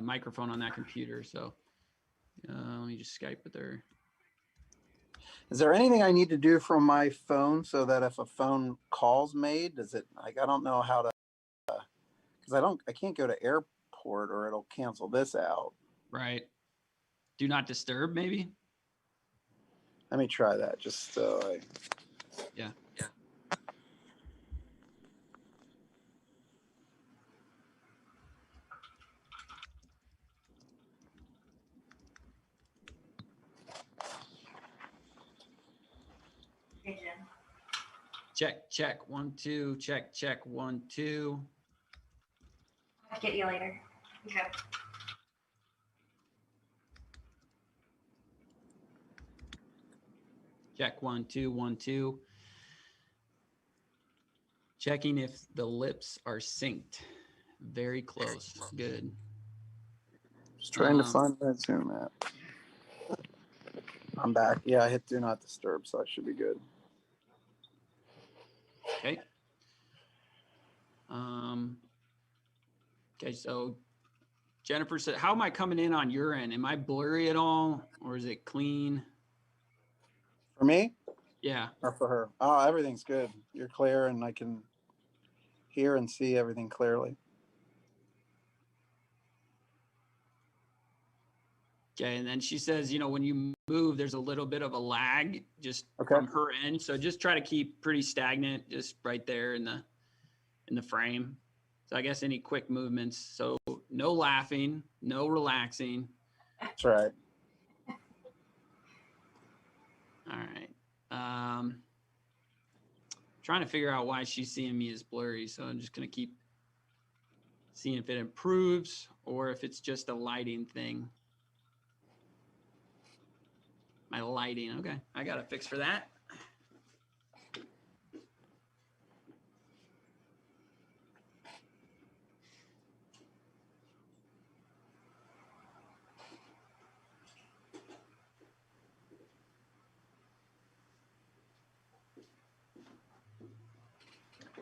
microphone on that computer. So let me just Skype with her. Is there anything I need to do from my phone so that if a phone call's made, does it, like, I don't know how to, because I can't go to airport or it'll cancel this out. Right. Do not disturb, maybe? Let me try that just so I. Yeah. Hey, Jim. Check, 1, 2, check, 1, 2. I'll get you later. Okay. Check, 1, 2, 1, 2. Checking if the lips are synced. Very close. Good. Just trying to find that Zoom app. I'm back. Yeah, I hit do not disturb, so I should be good. Okay. Okay, so Jennifer said, how am I coming in on your end? Am I blurry at all or is it clean? For me? Yeah. Or for her? Oh, everything's good. You're clear and I can hear and see everything clearly. Okay, and then she says, you know, when you move, there's a little bit of a lag just from her end. So just try to keep pretty stagnant, just right there in the frame. So I guess any quick movements. So no laughing, no relaxing. That's right. All right. Trying to figure out why she's seeing me as blurry. So I'm just going to keep seeing if it improves or if it's just a lighting thing. My lighting. Okay. I got a fix for that.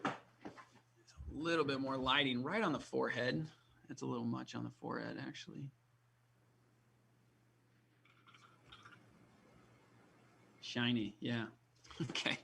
A little bit more lighting right on the forehead. That's a little much on the forehead, actually. Shiny, yeah. Okay.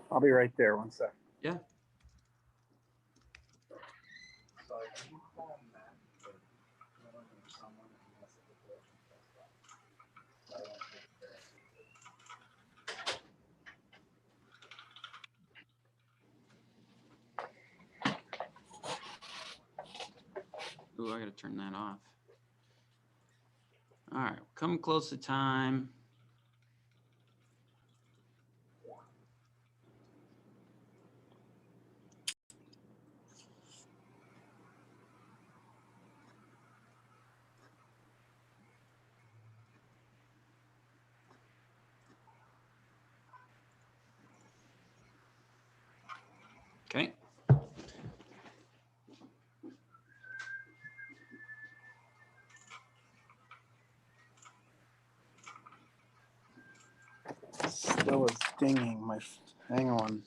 I'll be right there. 1 sec. Yeah. Ooh, I got to turn that off. All right, come close to time. Okay. Still is dinging my. Hang on.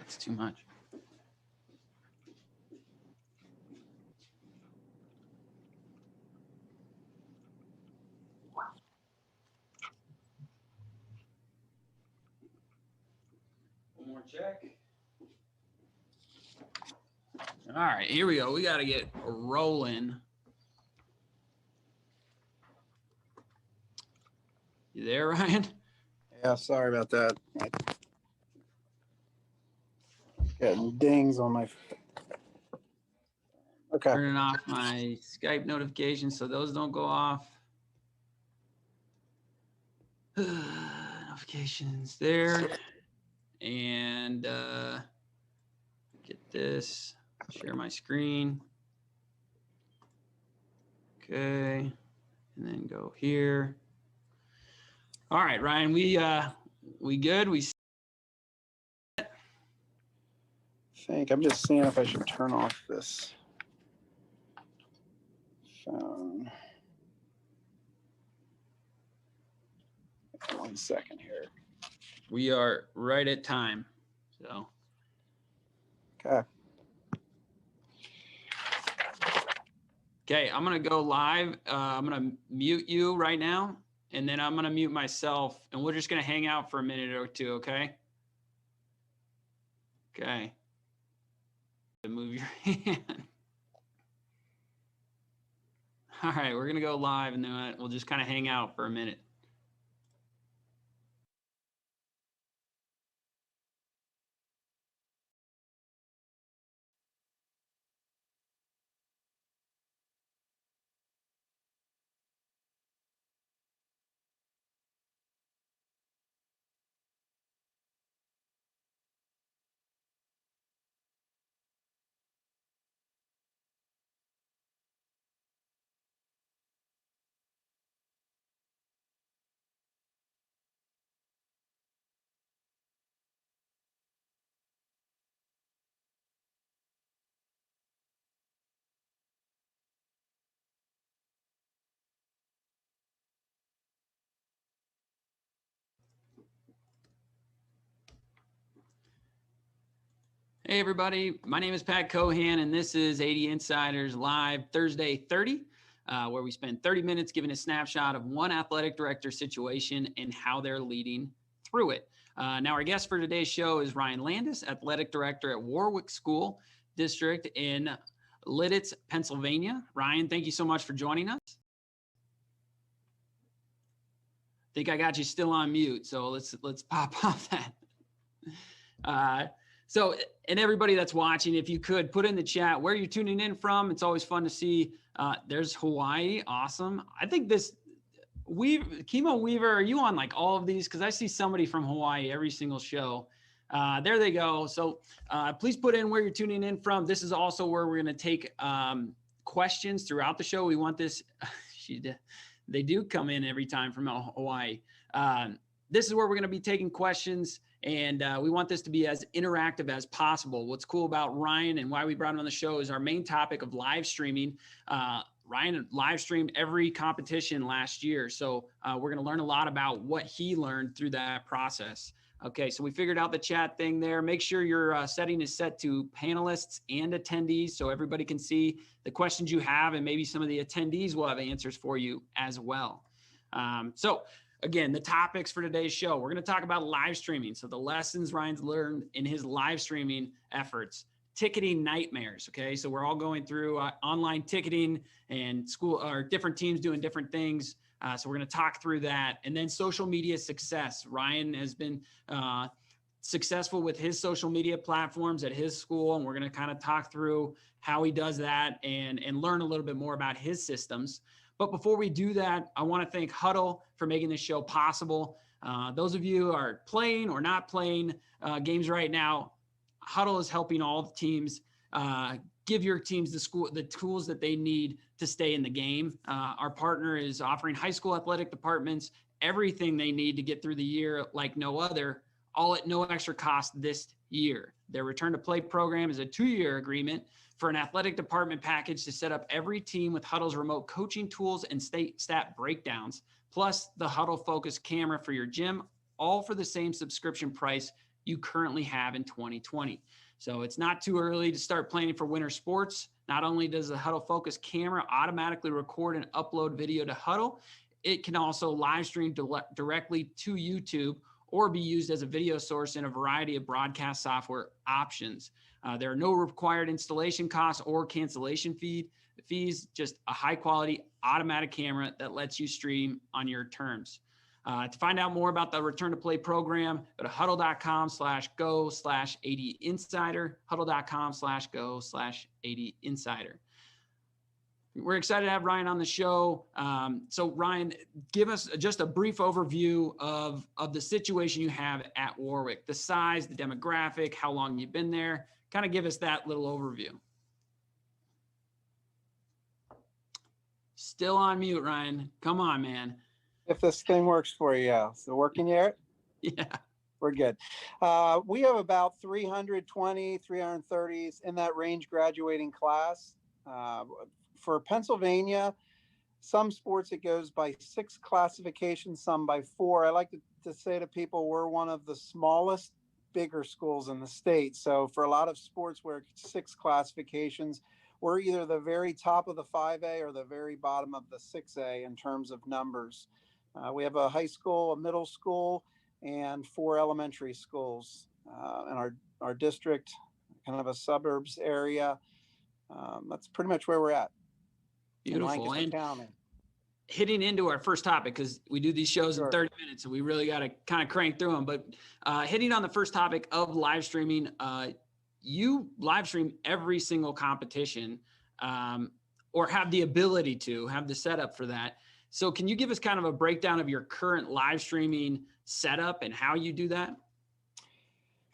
That's too much. One more check. All right, here we go. We got to get rolling. You there, Ryan? Yeah, sorry about that. Getting dings on my. Okay. Turning off my Skype notifications so those don't go off. Notifications there. And get this, share my screen. Okay, and then go here. All right, Ryan, we good? We think I'm just seeing if I should turn off this phone. 1 second here. We are right at time. So. Okay. Okay, I'm gonna go live. I'm gonna mute you right now, and then I'm gonna mute myself, and we're just gonna hang out for a minute or two, okay? Okay. Move your hand. All right, we're gonna go live, and then we'll just kind of hang out for a minute. Hey everybody, my name is Pat Cohan, and this is 80 Insiders Live Thursday 30, where we spend 30 minutes giving a snapshot of one athletic director situation and how they're leading through it. Now our guest for today's show is Ryan Landis, athletic director at Warwick School District in Lititz, Pennsylvania. Ryan, thank you so much for joining us. I think I got you still on mute, so let's pop off that. So, and everybody that's watching, if you could put in the chat where you're tuning in from. It's always fun to see. There's Hawaii. Awesome. I think Kimo Weaver, are you on like all of these? Because I see somebody from Hawaii every single show. There they go. So please put in where you're tuning in from. This is also where we're going to take questions throughout the show. We want this. They do come in every time from Hawaii. This is where we're going to be taking questions. And we want this to be as interactive as possible. What's cool about Ryan and why we brought him on the show is our main topic of live streaming. Ryan live streamed every competition last year. So we're going to learn a lot about what he learned through that process. Okay, so we figured out the chat thing there. Make sure your setting is set to panelists and attendees so everybody can see the questions you have, and maybe some of the attendees will have answers for you as well. Again, the topics for today's show, we're going to talk about live streaming. So the lessons Ryan's learned in his live streaming efforts, ticketing nightmares. Okay. So we're all going through online ticketing and school or different teams doing different things. So we're going to talk through that. And then social media success. Ryan has been successful with his social media platforms at his school. And we're going to kind of talk through how he does that and learn a little bit more about his systems. But before we do that, I want to thank Hudl for making this show possible. Those of you who are playing or not playing games right now, Hudl is helping all the teams give your teams the tools that they need to stay in the game. Our partner is offering high school athletic departments everything they need to get through the year like no other, all at no extra cost this year. Their return to play program is a 2-year agreement for an athletic department package to set up every team with Hudl's remote coaching tools and stat breakdowns, plus the Hudl Focus camera for your gym, all for the same subscription price you currently have in 2020. So it's not too early to start planning for winter sports. Not only does the Hudl Focus camera automatically record and upload video to Hudl, it can also live stream directly to YouTube or be used as a video source in a variety of broadcast software options. There are no required installation costs or cancellation fees, just a high quality automatic camera that lets you stream on your terms. To find out more about the Return to Play program, go to hudl.com/go/AD-insider, hudl.com/go/AD-insider. We're excited to have Ryan on the show. So Ryan, give us just a brief overview of the situation you have at Warwick, the size, the demographic, how long you've been there. Kind of give us that little overview. Still on mute, Ryan. Come on, man. If this thing works for you, yeah. So working yet? Yeah. We're good. We have about 320, 330s in that range graduating class. For Pennsylvania, some sports it goes by 6 classifications, some by 4. I like to say to people we're one of the smallest, bigger schools in the state. So for a lot of sports where it's 6 classifications, we're either the very top of the 5A or the very bottom of the 6A in terms of numbers. We have a high school, a middle school, and 4 elementary schools in our district, kind of a suburbs area. That's pretty much where we're at. Beautiful. And hitting into our first topic, because we do these shows in 30 minutes and we really got to kind of crank through them. But hitting on the first topic of live streaming, you live stream every single competition or have the ability to have the setup for that. So can you give us kind of a breakdown of your current live streaming setup and how you do that?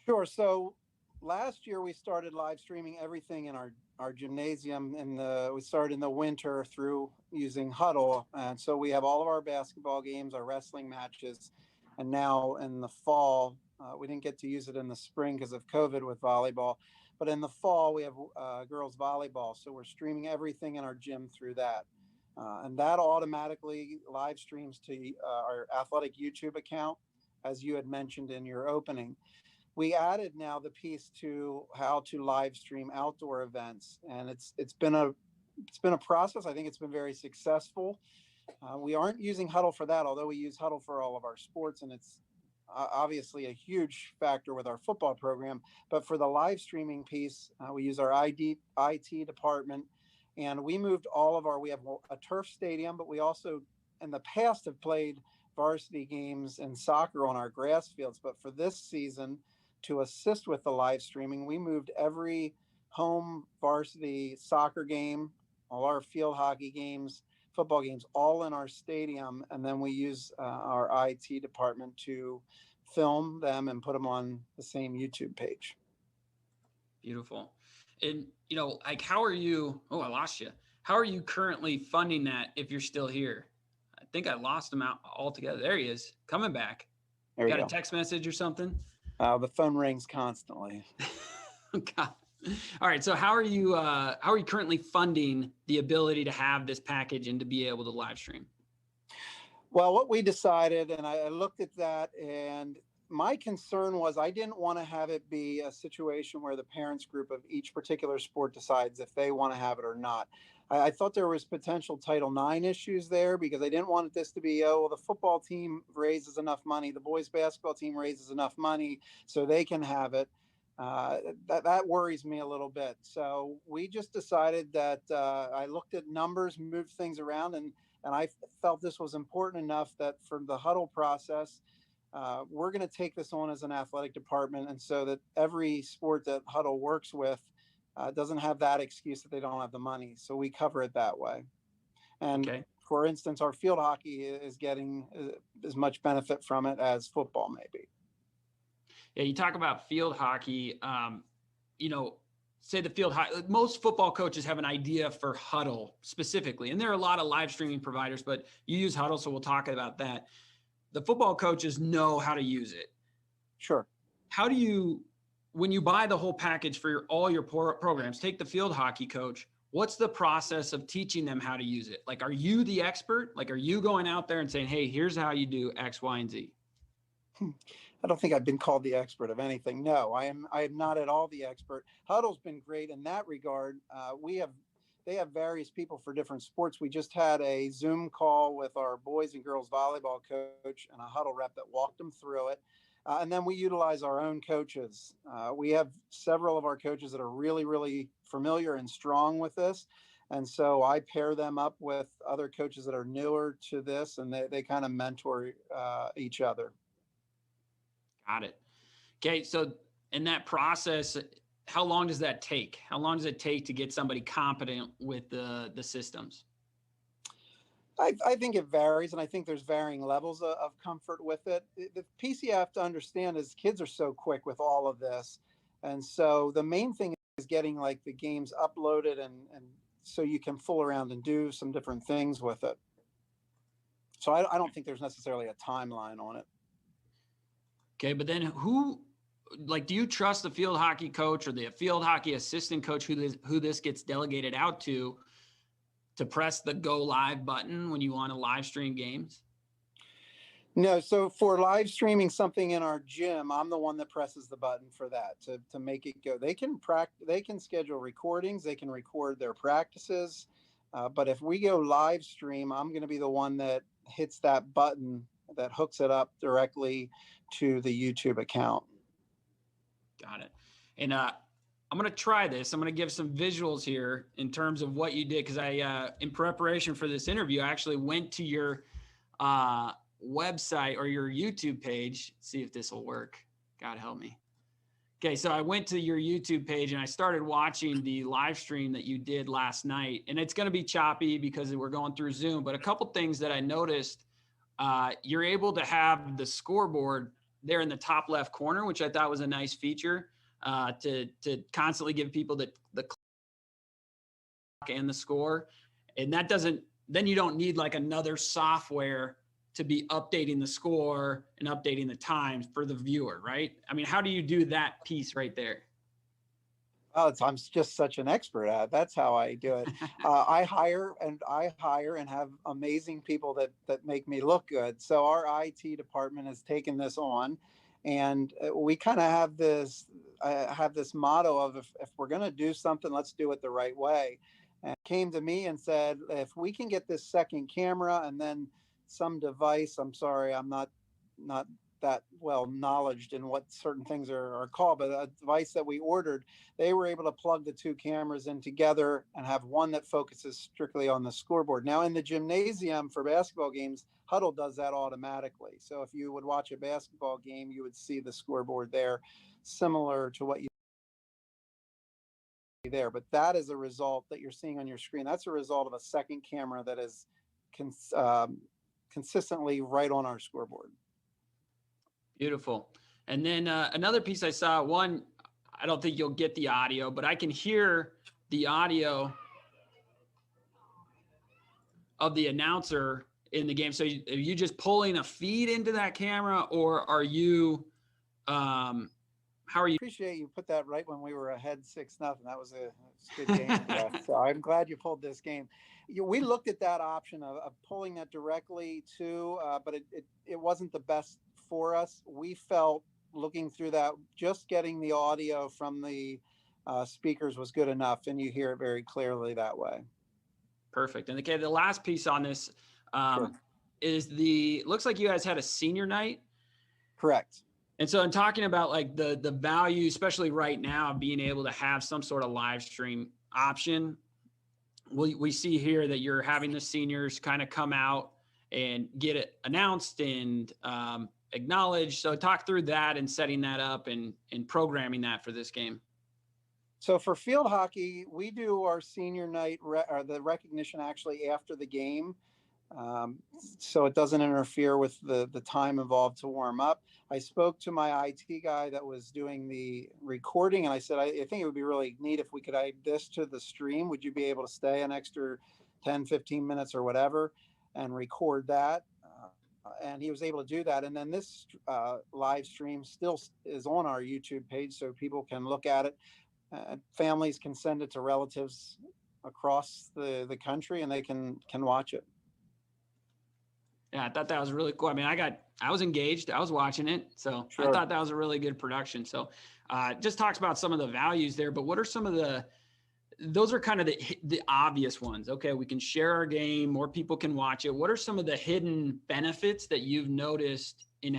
Sure. So last year we started live streaming everything in our gymnasium we started in the winter through using Hudl. And so we have all of our basketball games, our wrestling matches, and now in the fall, we didn't get to use it in the spring because of COVID with volleyball, but in the fall we have girls volleyball. So we're streaming everything in our gym through that. And that automatically live streams to our athletic YouTube account, as you had mentioned in your opening. We added now the piece to how to live stream outdoor events, and it's been a process. I think it's been very successful. We aren't using Hudl for that, although we use Hudl for all of our sports, and it's obviously a huge factor with our football program. But for the live streaming piece, we use our IT department, and we moved we have a turf stadium, but we also in the past have played varsity games and soccer on our grass fields. But for this season, to assist with the live streaming, we moved every home varsity soccer game, all our field hockey games, football games, all in our stadium. And then we use our IT department to film them and put them on the same YouTube page. Beautiful. And, like, how are you? Oh, I lost you. How are you currently funding that if you're still here? I think I lost him out altogether. There he is, coming back. There you got a text message or something? The phone rings constantly. God. All right. So how are you currently funding the ability to have this package and to be able to live stream? Well, what we decided, and I looked at that, and my concern was I didn't want to have it be a situation where the parents group of each particular sport decides if they want to have it or not. I thought there was potential Title IX issues there because I didn't want this to be, the football team raises enough money, the boys basketball team raises enough money so they can have it. That worries me a little bit. So we just decided that I looked at numbers, moved things around, and I felt this was important enough that for the Hudl process, we're going to take this on as an athletic department, and so that every sport that Hudl works with doesn't have that excuse that they don't have the money. So we cover it that way. And for instance, our field hockey is getting as much benefit from it as football maybe. Yeah, you talk about field hockey, say the field hockey, most football coaches have an idea for Hudl specifically, and there are a lot of live streaming providers, but you use Hudl, so we'll talk about that. The football coaches know how to use it. Sure. How do you, when you buy the whole package for all your programs, take the field hockey coach, what's the process of teaching them how to use it? Like, are you the expert? Like, are you going out there and saying, hey, here's how you do X, Y, and Z? I don't think I've been called the expert of anything. No, I am not at all the expert. Huddle's been great in that regard. They have various people for different sports. We just had a Zoom call with our boys and girls volleyball coach and a Huddle rep that walked them through it. And then we utilize our own coaches. We have several of our coaches that are really, really familiar and strong with this. And so I pair them up with other coaches that are newer to this, and they kind of mentor each other. Got it. Okay. So in that process, how long does that take? How long does it take to get somebody competent with the systems? I think it varies, and I think there's varying levels of comfort with it. The piece you have to understand is kids are so quick with all of this. And so the main thing is getting like the games uploaded and so you can fool around and do some different things with it. So I don't think there's necessarily a timeline on it. Okay, but then do you trust the field hockey coach or the field hockey assistant coach who this gets delegated out to press the go live button when you want to live stream games? No, so for live streaming something in our gym, I'm the one that presses the button for that to make it go. They can schedule recordings, they can record their practices, but if we go live stream, I'm going to be the one that hits that button that hooks it up directly to the YouTube account. Got it. And I'm going to try this. I'm going to give some visuals here in terms of what you did. Cause in preparation for this interview, I actually went to your website or your YouTube page. See if this will work. God help me. Okay. So I went to your YouTube page and I started watching the live stream that you did last night, and it's going to be choppy because we're going through Zoom, but a couple things that I noticed, you're able to have the scoreboard there in the top left corner, which I thought was a nice feature. To constantly give people the clock and the score. And then you don't need like another software to be updating the score and updating the times for the viewer, right? I mean, how do you do that piece right there? Oh, I'm just such an expert at it. That's how I do it. I hire and have amazing people that make me look good. So our IT department has taken this on, and we kind of have this motto of if we're going to do something, let's do it the right way. And came to me and said, if we can get this second camera and then some device, I'm sorry, I'm not that well knowledged in what certain things are called, but a device that we ordered, they were able to plug the two cameras in together and have one that focuses strictly on the scoreboard. Now in the gymnasium for basketball games, Huddle does that automatically. So if you would watch a basketball game, you would see the scoreboard there, similar to what you see there. But that is a result that you're seeing on your screen. That's a result of a second camera that is consistently right on our scoreboard. Beautiful. And then another piece I saw, one, I don't think you'll get the audio, but I can hear the audio of the announcer in the game. So are you just pulling a feed into that camera, or are you, how are you? Appreciate you put that right when we were ahead 6-0. That was a good game for us. So I'm glad you pulled this game. We looked at that option of pulling that directly to, but it wasn't the best for us. We felt looking through that, just getting the audio from the speakers was good enough, and you hear it very clearly that way. Perfect. And okay, the last piece on this Sure. is looks like you guys had a senior night. Correct. And so I'm talking about like the value, especially right now, being able to have some sort of live stream option. We see here that you're having the seniors kind of come out and get it announced and acknowledged. So talk through that and setting that up and programming that for this game. So for field hockey, we do our senior night, or the recognition actually after the game. So it doesn't interfere with the time involved to warm up. I spoke to my IT guy that was doing the recording, and I said, I think it would be really neat if we could add this to the stream. Would you be able to stay an extra 10, 15 minutes or whatever and record that? And he was able to do that. And then this live stream still is on our YouTube page, so people can look at it. Families can send it to relatives across the country, and they can watch it. Yeah, I thought that was really cool. I mean, I was engaged. I was watching it. So Sure. I thought that was a really good production. So just talks about some of the values there, but what are some of those are kind of the obvious ones. Okay, we can share our game, more people can watch it. What are some of the hidden benefits that you've noticed in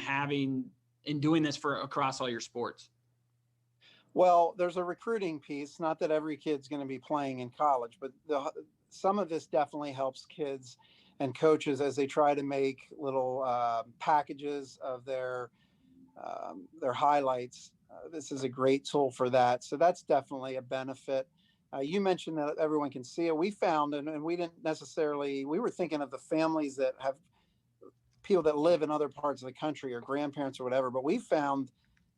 doing this across all your sports? Well, there's a recruiting piece. Not that every kid's going to be playing in college, but some of this definitely helps kids and coaches as they try to make little packages of their highlights. This is a great tool for that. So that's definitely a benefit. You mentioned that everyone can see it. We found, and we didn't necessarily, we were thinking of the families that have people that live in other parts of the country or grandparents or whatever, but we found,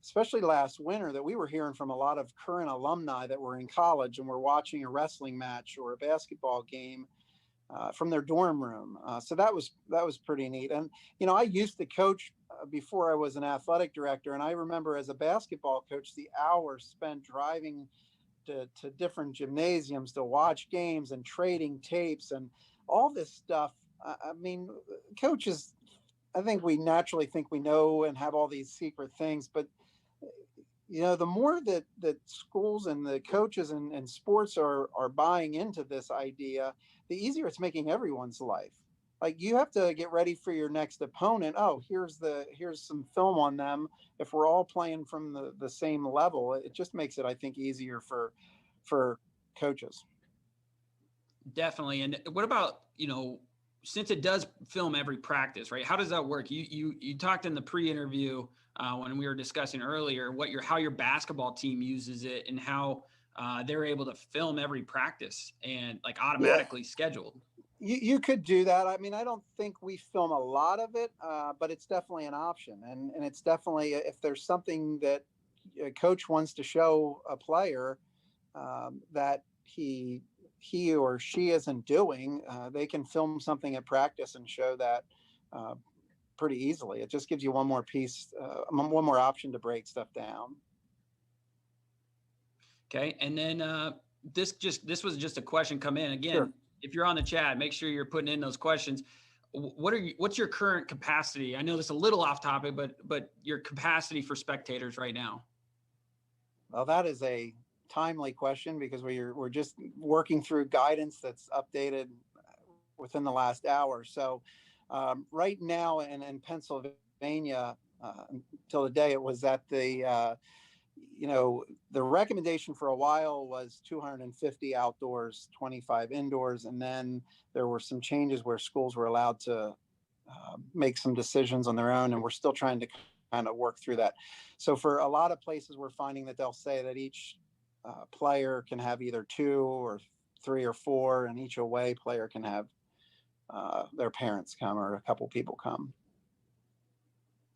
especially last winter, that we were hearing from a lot of current alumni that were in college and were watching a wrestling match or a basketball game from their dorm room. So that was pretty neat. And I used to coach before I was an athletic director, and I remember as a basketball coach the hours spent driving to different gymnasiums to watch games and trading tapes and all this stuff. I mean, coaches, I think we naturally think we know and have all these secret things, but the more that schools and the coaches and sports are buying into this idea, the easier it's making everyone's life. Like, you have to get ready for your next opponent. Oh, here's some film on them. If we're all playing from the same level, it just makes it, I think, easier for coaches. Definitely. And what about, since it does film every practice, right? How does that work? You talked in the pre-interview when we were discussing earlier how your basketball team uses it and how they're able to film every practice and like automatically scheduled. You could do that. I mean, I don't think we film a lot of it, but it's definitely an option. And it's definitely, if there's something that a coach wants to show a player that he or she isn't doing, they can film something at practice and show that pretty easily. It just gives you one more piece, one more option to break stuff down. Okay. And then this was just a question come in again. Sure. If you're on the chat, make sure you're putting in those questions. What's your current capacity? I know this is a little off topic, but your capacity for spectators right now? Well, that is a timely question because we're just working through guidance that's updated within the last hour. So right now in Pennsylvania, until today, it was at the recommendation for a while was 250 outdoors, 25 indoors. And then there were some changes where schools were allowed to make some decisions on their own. And we're still trying to kind of work through that. So for a lot of places, we're finding that they'll say that each player can have either 2 or 3 or 4, and each away player can have their parents come or a couple people come.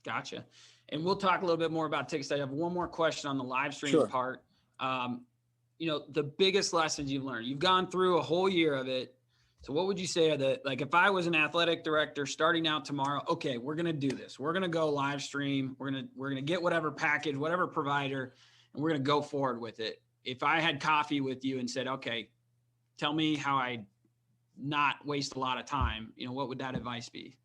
Gotcha. And we'll talk a little bit more about tickets. I have one more question on the live stream part. The biggest lessons you've learned. You've gone through a whole year of it. So what would you say are if I was an athletic director starting out tomorrow, okay, we're going to do this. We're going to go live stream. We're going to get whatever package, whatever provider, and we're going to go forward with it. If I had coffee with you and said, okay, tell me how I not waste a lot of time, what would that advice be?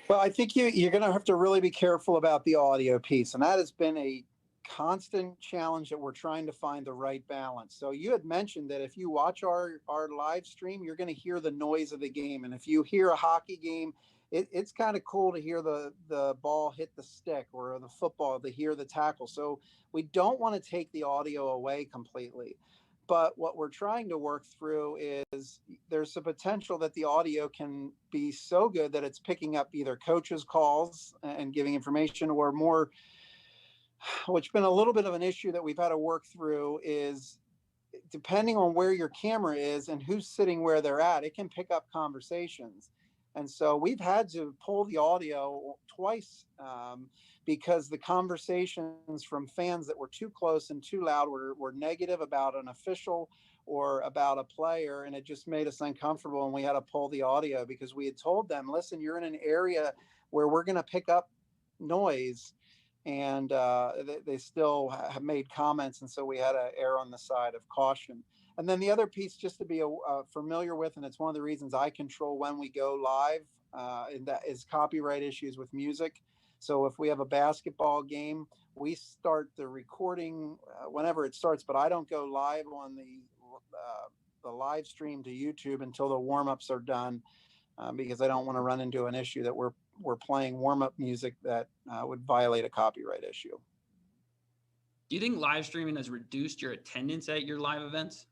Well, I think you're going to have to really be careful about the audio piece. And that has been a constant challenge that we're trying to find the right balance. So you had mentioned that if you watch our live stream, you're going to hear the noise of the game. And if you hear a hockey game, it's kind of cool to hear the ball hit the stick, or the football to hear the tackle. So we don't want to take the audio away completely. But what we're trying to work through is there's a potential that the audio can be so good that it's picking up either coaches' calls and giving information, or more, which has been a little bit of an issue that we've had to work through, is depending on where your camera is and who's sitting where they're at, it can pick up conversations. And so we've had to pull the audio twice because the conversations from fans that were too close and too loud were negative about an official or about a player. And it just made us uncomfortable. And we had to pull the audio because we had told them, listen, you're in an area where we're going to pick up noise. And they still have made comments. And so we had to err on the side of caution. And then the other piece, just to be familiar with, and it's one of the reasons I control when we go live and that is copyright issues with music. So if we have a basketball game, we start the recording whenever it starts, but I don't go live on the live stream to YouTube until the warm-ups are done, because I don't want to run into an issue that we're playing warm-up music that would violate a copyright issue. Do you think live streaming has reduced your attendance at your live events?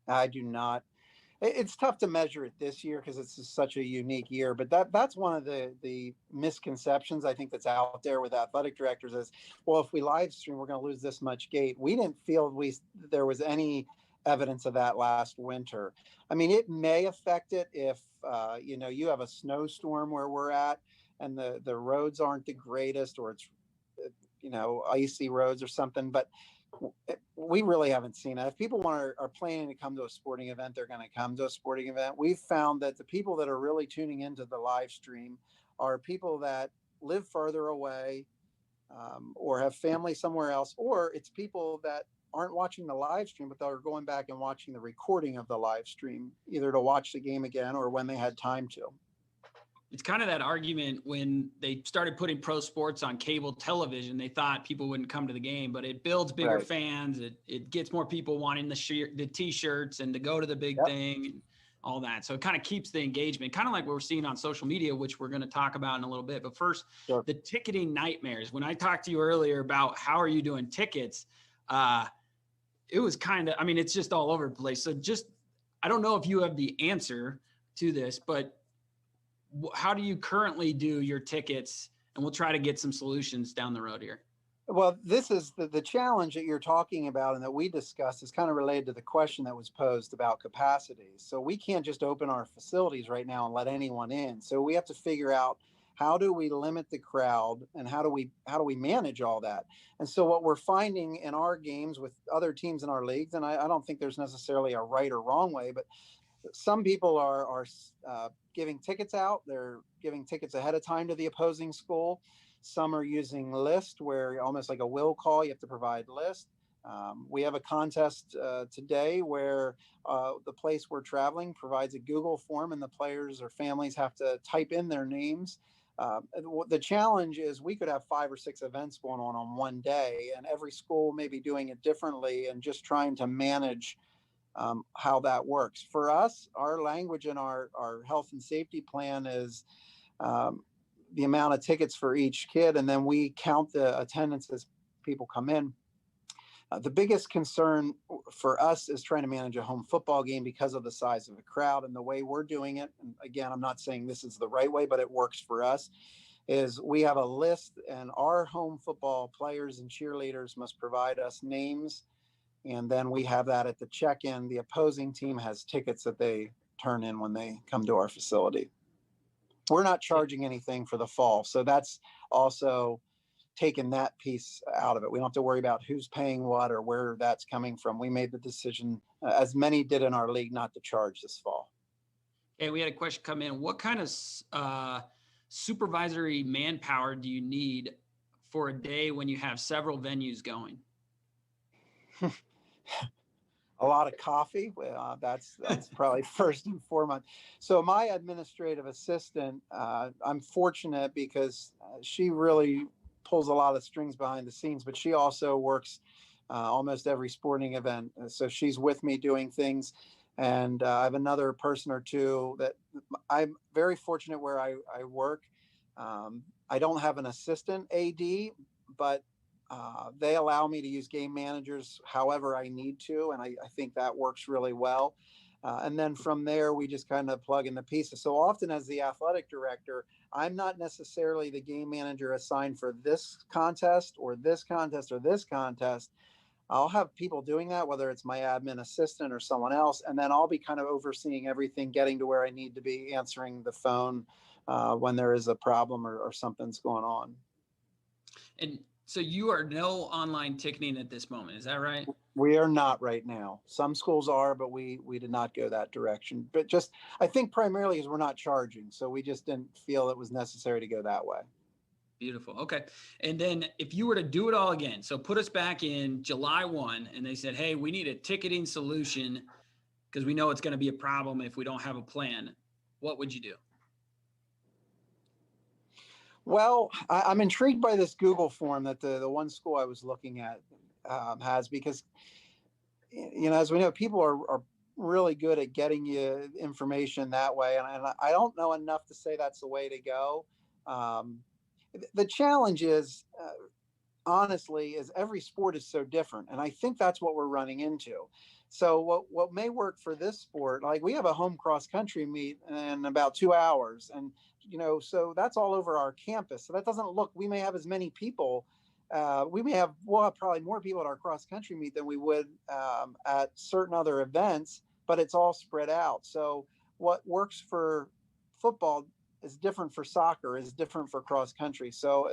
I do not. It's tough to measure it this year because it's such a unique year, but that's one of the misconceptions I think that's out there with athletic directors is, well, if we live stream, we're going to lose this much gate. We didn't feel there was any evidence of that last winter. I mean, it may affect it if you have a snowstorm where we're at and the roads aren't the greatest, or it's icy roads or something, but we really haven't seen it. If people are planning to come to a sporting event, they're going to come to a sporting event. We've found that the people that are really tuning into the live stream are people that live further away, or have family somewhere else, or it's people that aren't watching the live stream, but they're going back and watching the recording of the live stream, either to watch the game again or when they had time to. It's kind of that argument when they started putting pro sports on cable television, they thought people wouldn't come to the game, but it builds bigger Right. fans. It gets more people wanting the t-shirts and to go to the big Yep. thing and all that. So it kind of keeps the engagement, kind of like what we're seeing on social media, which we're going to talk about in a little bit. But first, Sure. The ticketing nightmares. When I talked to you earlier about how are you doing tickets, it was kind of, I mean, it's just all over the place. So I don't know if you have the answer to this, but how do you currently do your tickets? And we'll try to get some solutions down the road here. Well, this is the challenge that you're talking about and that we discussed is kind of related to the question that was posed about capacity. So we can't just open our facilities right now and let anyone in. So we have to figure out, how do we limit the crowd and how do we manage all that? And so what we're finding in our games with other teams in our leagues, and I don't think there's necessarily a right or wrong way, but some people are giving tickets out. They're giving tickets ahead of time to the opposing school. Some are using list, where almost like a will call, you have to provide list. We have a contest today where the place we're traveling provides a Google form and the players or families have to type in their names. The challenge is we could have 5 or 6 events going on one day, and every school may be doing it differently, and just trying to manage how that works. For us, our language in our health and safety plan is the amount of tickets for each kid, and then we count the attendance as people come in. The biggest concern for us is trying to manage a home football game because of the size of the crowd, and the way we're doing it, and again, I'm not saying this is the right way, but it works for us, is we have a list, and our home football players and cheerleaders must provide us names. And then we have that at the check-in. The opposing team has tickets that they turn in when they come to our facility. We're not charging anything for the fall. So that's also taken that piece out of it. We don't have to worry about who's paying what or where that's coming from. We made the decision, as many did in our league, not to charge this fall. Okay, we had a question come in. What kind of supervisory manpower do you need for a day when you have several venues going? A lot of coffee. That's probably first and foremost. So my administrative assistant, I'm fortunate because she really pulls a lot of strings behind the scenes, but she also works almost every sporting event. So she's with me doing things. And I have another person or two that I'm very fortunate where I work. I don't have an assistant AD, but they allow me to use game managers however I need to, and I think that works really well. And then from there, we just kind of plug in the pieces. So often as the athletic director, I'm not necessarily the game manager assigned for this contest or this contest or this contest. I'll have people doing that, whether it's my admin assistant or someone else, and then I'll be kind of overseeing everything, getting to where I need to be, answering the phone when there is a problem or something's going on. And so you are no online ticketing at this moment, is that right? We are not right now. Some schools are, but we did not go that direction. But just, I think primarily is we're not charging. So we just didn't feel it was necessary to go that way. Beautiful. Okay. And then if you were to do it all again, so put us back in July 1 and they said, hey, we need a ticketing solution because we know it's going to be a problem if we don't have a plan. What would you do? Well, I'm intrigued by this Google form that the one school I was looking at has, because, as we know, people are really good at getting you information that way. And I don't know enough to say that's the way to go. Um, the challenge is, honestly, is every sport is so different. And I think that's what we're running into. So what may work for this sport, like we have a home cross country meet in about 2 hours. And, so that's all over our campus. So that doesn't look, we may have as many people. We'll have probably more people at our cross country meet than we would at certain other events, but it's all spread out. So what works for football is different for soccer, is different for cross country. So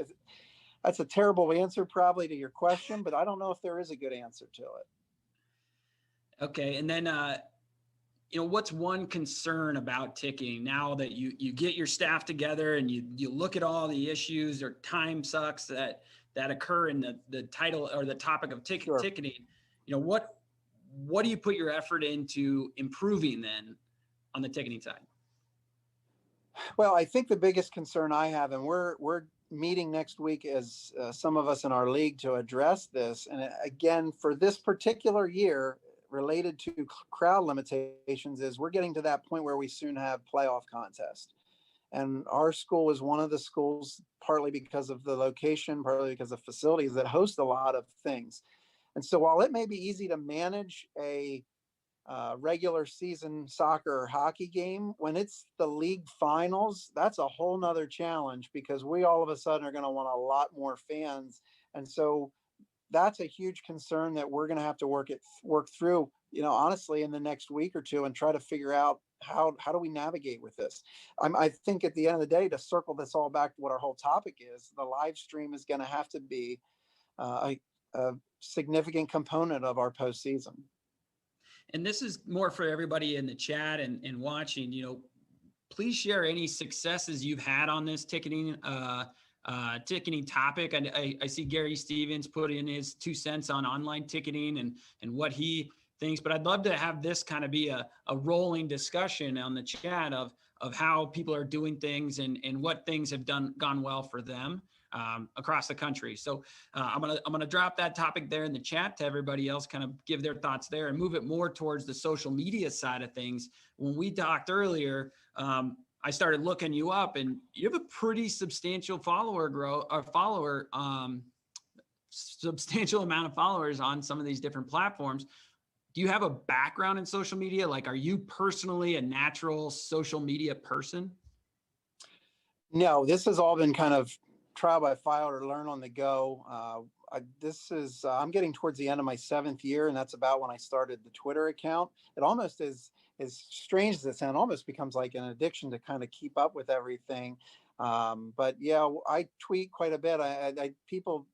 that's a terrible answer probably to your question, but I don't know if there is a good answer to it. Okay. And then, what's one concern about ticketing now that you get your staff together and you look at all the issues or time sucks that occur in the title or the topic of Sure. ticketing, what do you put your effort into improving then on the ticketing side? Well, I think the biggest concern I have, and we're meeting next week as some of us in our league to address this. And again, for this particular year, related to crowd limitations, is we're getting to that point where we soon have playoff contest. And our school is one of the schools, partly because of the location, partly because of facilities, that host a lot of things. And so while it may be easy to manage a regular season soccer or hockey game, when it's the league finals, that's a whole nother challenge, because we all of a sudden are going to want a lot more fans. And so that's a huge concern that we're going to have to work through, honestly, in the next week or two, and try to figure out how do we navigate with this. I think at the end of the day, to circle this all back to what our whole topic is, the live stream is going to have to be a significant component of our postseason. And this is more for everybody in the chat and watching, please share any successes you've had on this ticketing topic. And I see Gary Stevens put in his 2 cents on online ticketing and what he thinks, but I'd love to have this kind of be a rolling discussion on the chat of how people are doing things and what things have gone well for them across the country. So I'm gonna drop that topic there in the chat to everybody else, kind of give their thoughts there and move it more towards the social media side of things. When we talked earlier, I started looking you up, and you have a pretty substantial substantial amount of followers on some of these different platforms. Do you have a background in social media? Like, are you personally a natural social media person? No, this has all been kind of trial by fire or learn on the go. I'm getting towards the end of my 7th year, and that's about when I started the Twitter account. It almost is, as strange as it sounds, almost becomes like an addiction to kind of keep up with everything. But yeah, I tweet quite a bit. People,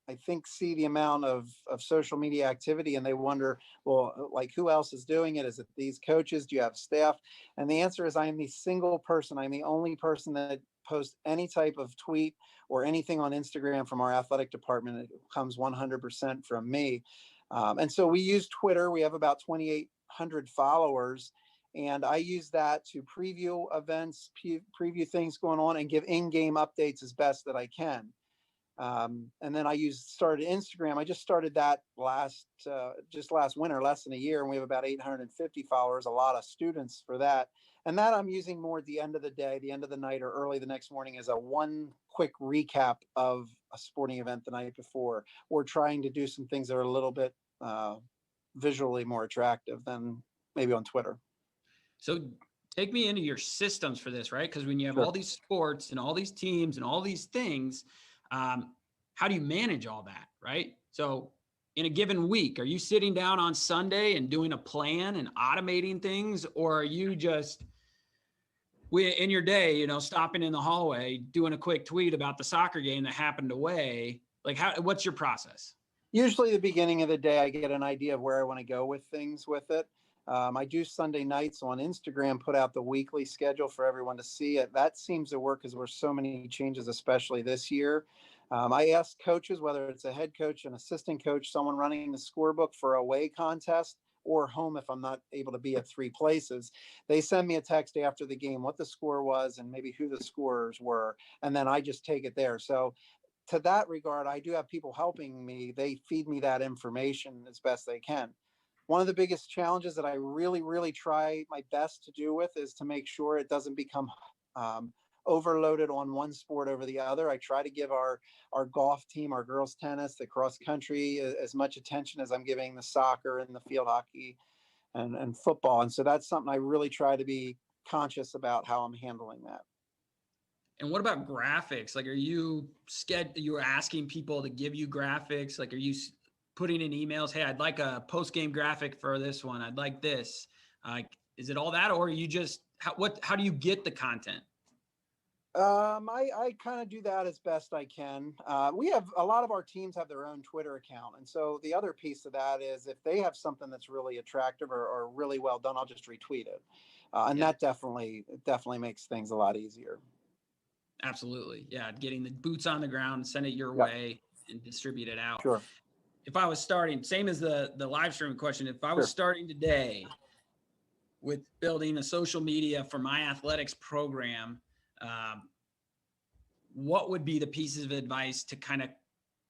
I think, see the amount of social media activity and they wonder, well, like, who else is doing it? Is it these coaches? Do you have staff? And the answer is, I am the single person. I'm the only person that posts any type of tweet or anything on Instagram from our athletic department. It comes 100% from me. And so we use Twitter. We have about 2,800 followers. And I use that to preview events, preview things going on, and give in-game updates as best that I can. And then I started Instagram. I just started that last winter, less than a year, and we have about 850 followers, a lot of students for that. And that I'm using more at the end of the day, the end of the night, or early the next morning as a one quick recap of a sporting event the night before, or trying to do some things that are a little bit visually more attractive than maybe on Twitter. So take me into your systems for this, right? Because when you have Sure. all these sports and all these teams and all these things, how do you manage all that, right? So in a given week, are you sitting down on Sunday and doing a plan and automating things, or are you just in your day, stopping in the hallway, doing a quick tweet about the soccer game that happened away? Like, what's your process? Usually the beginning of the day, I get an idea of where I want to go with things with it. I do Sunday nights on Instagram, put out the weekly schedule for everyone to see it. That seems to work because there's so many changes, especially this year. I ask coaches, whether it's a head coach, an assistant coach, someone running the scorebook for away contest, or home if I'm not able to be at 3 places. They send me a text after the game, what the score was and maybe who the scorers were. And then I just take it there. So to that regard, I do have people helping me. They feed me that information as best they can. One of the biggest challenges that I really, really try my best to do with is to make sure it doesn't become overloaded on one sport over the other. I try to give our golf team, our girls tennis, the cross country as much attention as I'm giving the soccer and the field hockey and football. And so that's something I really try to be conscious about how I'm handling that. And what about graphics? Like, are you asking people to give you graphics? Like, are you putting in emails? Hey, I'd like a post-game graphic for this one. I'd like this. Is it all that, or are you just, how do you get the content? I kind of do that as best I can. We have a lot of our teams have their own Twitter account. And so the other piece of that is if they have something that's really attractive or really well done, I'll just retweet it. And that definitely makes things a lot easier. Absolutely. Yeah. Getting the boots on the ground, send it your way and distribute it out. Sure. If I was starting, same as the live streaming question, if I was starting today with building a social media for my athletics program, what would be the pieces of advice to kind of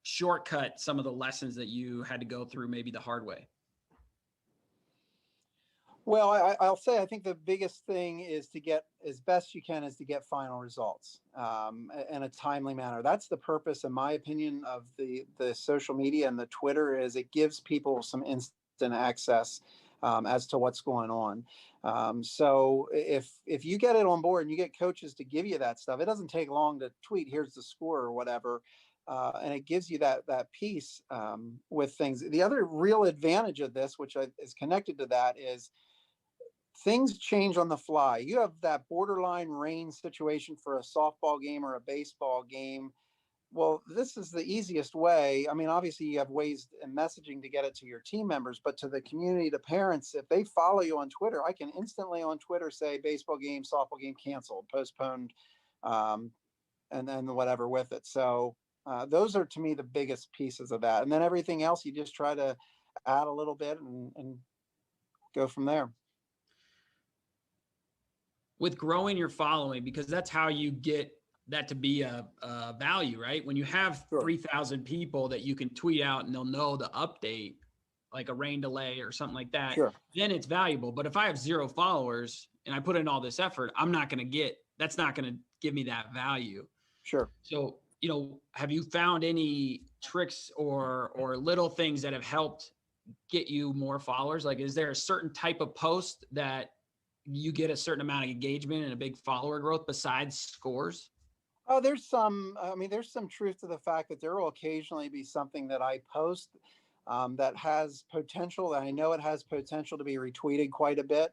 shortcut some of the lessons that you had to go through maybe the hard way? Well, I'll say I think the biggest thing is to get as best you can is to get final results in a timely manner. That's the purpose, in my opinion, of the social media and the Twitter is it gives people some instant access as to what's going on. So if you get it on board and you get coaches to give you that stuff, it doesn't take long to tweet, here's the score or whatever. And it gives you that piece with things. The other real advantage of this, which is connected to that, is things change on the fly. You have that borderline rain situation for a softball game or a baseball game. Well, this is the easiest way. I mean, obviously you have ways in messaging to get it to your team members, but to the community, to parents, if they follow you on Twitter, I can instantly on Twitter say baseball game, softball game canceled, postponed, and then whatever with it. So those are to me the biggest pieces of that. And then everything else, you just try to add a little bit and go from there. With growing your following, because that's how you get that to be a value, right? When you have 3,000 people that you can tweet out and they'll know the update, like a rain delay or something like that, then it's valuable. But if I have 0 followers and I put in all this effort, that's not going to give me that value. Sure. So, have you found any tricks or little things that have helped get you more followers? Like, is there a certain type of post that you get a certain amount of engagement and a big follower growth besides scores? Oh, there's some truth to the fact that there will occasionally be something that I post that has potential, that I know it has potential to be retweeted quite a bit.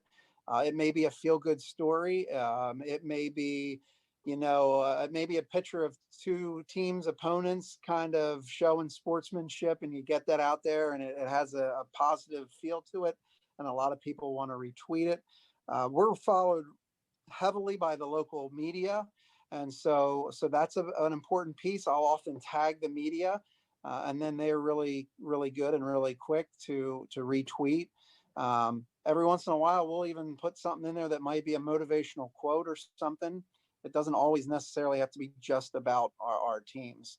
It may be a feel-good story. It may be, maybe a picture of 2 teams, opponents kind of showing sportsmanship, and you get that out there and it has a positive feel to it. And a lot of people want to retweet it. We're followed heavily by the local media. And so that's an important piece. I'll often tag the media and then they're really, really good and really quick to retweet. Every once in a while, we'll even put something in there that might be a motivational quote or something. It doesn't always necessarily have to be just about our teams.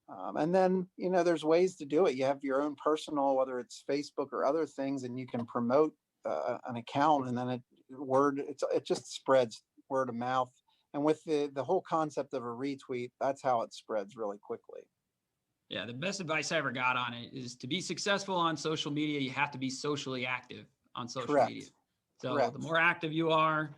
And then, there's ways to do it. You have your own personal, whether it's Facebook or other things, and you can promote an account, and then it just spreads word of mouth. And with the whole concept of a retweet, that's how it spreads really quickly. Yeah, the best advice I ever got on it is to be successful on social media, you have to be socially active on social media. So the more active you are,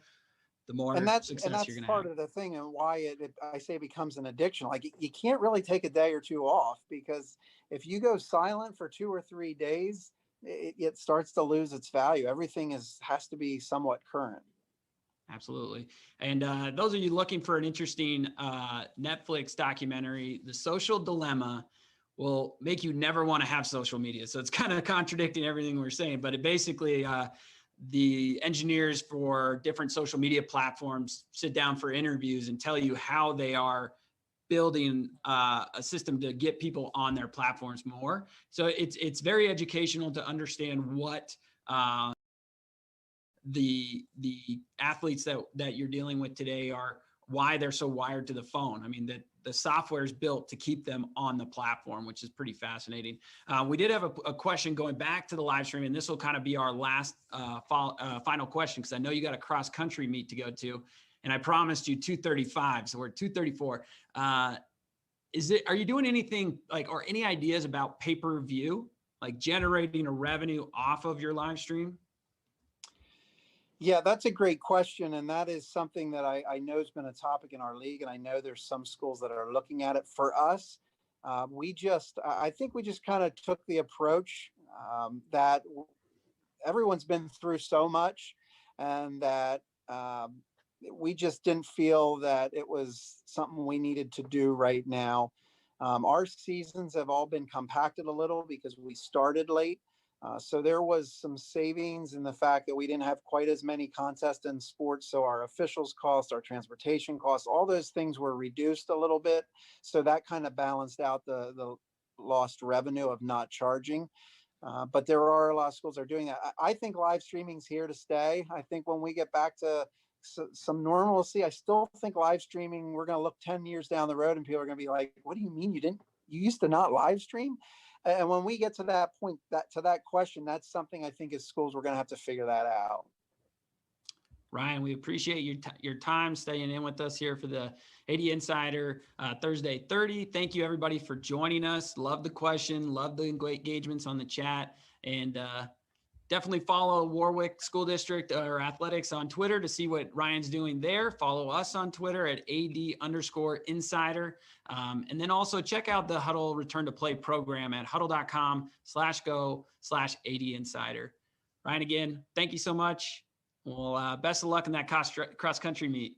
the more success you're going to have. That's part of the thing and why I say it becomes an addiction. Like you can't really take a day or 2 off, because if you go silent for 2 or 3 days, it starts to lose its value. Everything has to be somewhat current. Absolutely. And those of you looking for an interesting Netflix documentary, The Social Dilemma will make you never want to have social media. So it's kind of contradicting everything we're saying, but it basically, the engineers for different social media platforms sit down for interviews and tell you how they are building a system to get people on their platforms more. So it's very educational to understand what the athletes that you're dealing with today are why they're so wired to the phone. I mean, the software is built to keep them on the platform, which is pretty fascinating. We did have a question going back to the live stream, and this will kind of be our last final question, because I know you got a cross country meet to go to, and I promised you 2:35, so we're at 2:34. Are you doing anything or any ideas about pay-per-view, like generating a revenue off of your live stream? Yeah, that's a great question. And that is something that I know has been a topic in our league. And I know there's some schools that are looking at it. For us, I think we just kind of took the approach that everyone's been through so much, and that we just didn't feel that it was something we needed to do right now. Our seasons have all been compacted a little because we started late. So there was some savings in the fact that we didn't have quite as many contests in sports. So our officials costs, our transportation costs, all those things were reduced a little bit. So that kind of balanced out the lost revenue of not charging. But there are a lot of schools that are doing that. I think live streaming's here to stay. I think when we get back to some normalcy, I still think live streaming, we're going to look 10 years down the road and people are going to be like, what do you mean you used to not live stream? And when we get to that point, to that question, that's something I think as schools, we're going to have to figure that out. Ryan, we appreciate your time staying in with us here for the AD Insider Thursday 30. Thank you, everybody, for joining us. Love the question. Love the engagements on the chat. And definitely follow Warwick School District or Athletics on Twitter to see what Ryan's doing there. Follow us on Twitter at AD_Insider. And then also check out the Hudl Return to Play program at hudl.com/go/AD Insider. Ryan, again, thank you so much. Well, best of luck in that cross country meet.